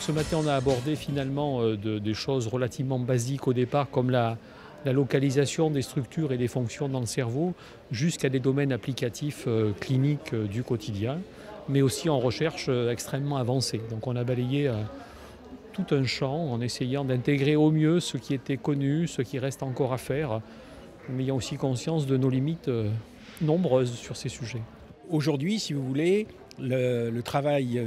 Ce matin, on a abordé finalement des choses relativement basiques au départ, comme la localisation des structures et des fonctions dans le cerveau, jusqu'à des domaines applicatifs cliniques du quotidien, mais aussi en recherche extrêmement avancée. Donc on a balayé tout un champ en essayant d'intégrer au mieux ce qui était connu, ce qui reste encore à faire, mais ayant aussi conscience de nos limites nombreuses sur ces sujets. Aujourd'hui, si vous voulez, le travail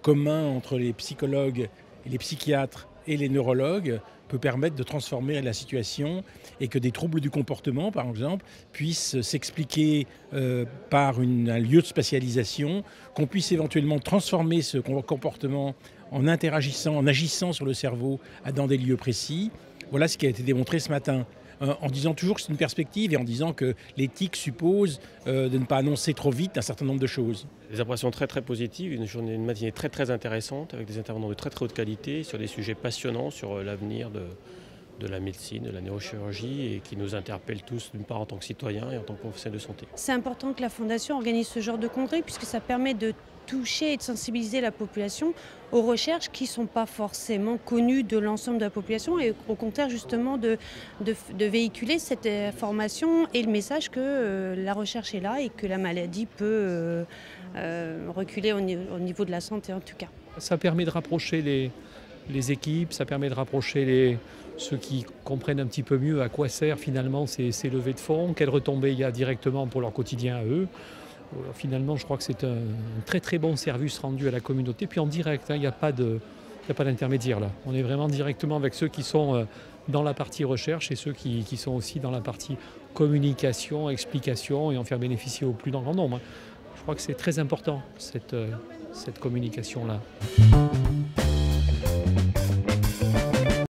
commun entre les psychologues, et les psychiatres et les neurologues peut permettre de transformer la situation et que des troubles du comportement, par exemple, puissent s'expliquer par un lieu de spécialisation, qu'on puisse éventuellement transformer ce comportement en interagissant, en agissant sur le cerveau dans des lieux précis. Voilà ce qui a été démontré ce matin. En disant toujours que c'est une perspective et en disant que l'éthique suppose de ne pas annoncer trop vite un certain nombre de choses. Des impressions très très positives, une matinée très très intéressante avec des intervenants de très très haute qualité sur des sujets passionnants sur l'avenir de la médecine, de la neurochirurgie et qui nous interpellent tous d'une part en tant que citoyens et en tant que professionnels de santé. C'est important que la Fondation organise ce genre de congrès puisque ça permet de toucher et de sensibiliser la population aux recherches qui ne sont pas forcément connues de l'ensemble de la population et au contraire justement de véhiculer cette information et le message que la recherche est là et que la maladie peut reculer au niveau de la santé en tout cas. Ça permet de rapprocher les équipes, ça permet de rapprocher ceux qui comprennent un petit peu mieux à quoi servent finalement ces levées de fonds, quelles retombées il y a directement pour leur quotidien à eux. Finalement, je crois que c'est un très très bon service rendu à la communauté. Puis en direct, il n'y a pas d'intermédiaire là. On est vraiment directement avec ceux qui sont dans la partie recherche et ceux qui sont aussi dans la partie communication, explication et en faire bénéficier au plus grand nombre. Je crois que c'est très important cette communication-là.